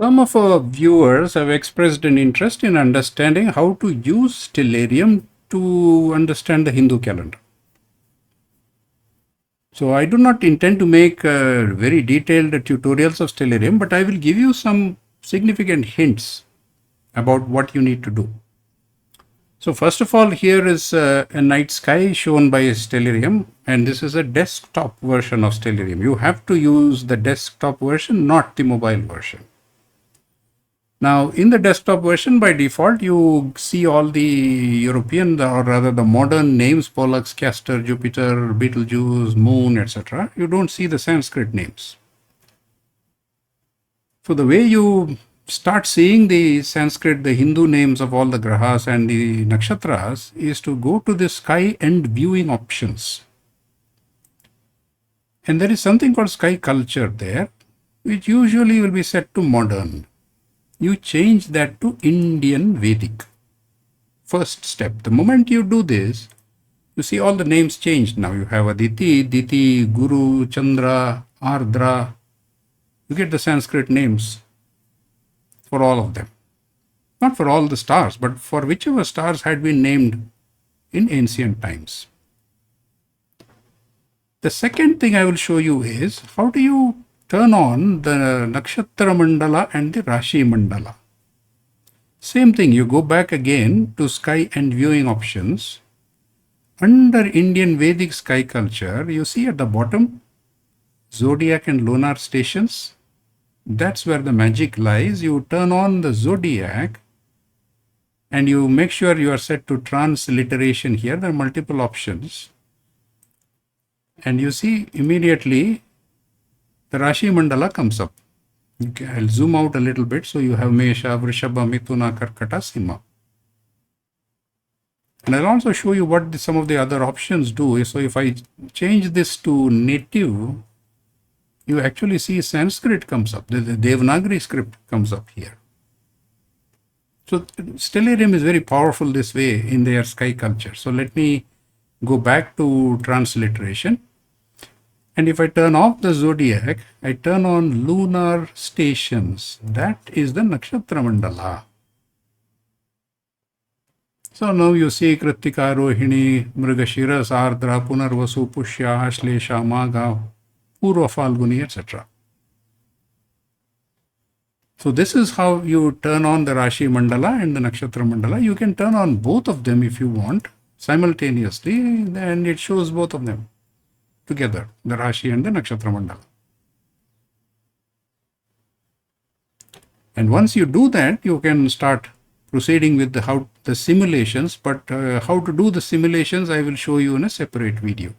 Some of our viewers have expressed an interest in understanding how to use Stellarium to understand the Hindu calendar. So I do not intend to make very detailed tutorials of Stellarium, but I will give you some significant hints about what you need to do. So first of all, here is a night sky shown by Stellarium, and this is a desktop version of Stellarium. You have to use the desktop version, not the mobile version. Now, in the desktop version, by default, you see all the European, or rather the modern names, Pollux, Castor, Jupiter, Betelgeuse, Moon, etc. You don't see the Sanskrit names. So the way you start seeing the Sanskrit, the Hindu names of all the grahas and the nakshatras is to go to the sky and viewing options. And there is something called sky culture there, which usually will be set to modern. You change that to Indian Vedic. First step. The moment you do this, you see all the names changed now. You have Aditi, Diti, Guru, Chandra, Ardra. You get the Sanskrit names for all of them. Not for all the stars, but for whichever stars had been named in ancient times. The second thing I will show you is how do you turn on the Nakshatra Mandala and the Rashi Mandala. Same thing, you go back again to sky and viewing options. Under Indian Vedic sky culture, you see at the bottom, Zodiac and Lunar stations. That's where the magic lies. You turn on the Zodiac and you make sure you are set to transliteration here. There are multiple options. And you see immediately the Rashi Mandala comes up. Okay, I'll zoom out a little bit so you have Mesha, Vrishabha, Mithuna, Karkata, Simha. And I'll also show you what some of the other options do. So if I change this to native, you actually see Sanskrit comes up. The Devanagari script comes up here. So Stellarium is very powerful this way in their sky culture. So let me go back to transliteration. And if I turn off the Zodiac, I turn on lunar stations. That is the Nakshatra Mandala. So now you see Kritika, Rohini, Mrigashira, Ardra, Punarvasu, Pushya, Ashlesha, Magha, Purva Falguni, etc. So this is how you turn on the Rashi Mandala and the Nakshatra Mandala. You can turn on both of them if you want simultaneously, and it shows both of them together, the Rashi and the Nakshatra Mandala. And once you do that, you can start proceeding with the simulations, but how to do the simulations I will show you in a separate video.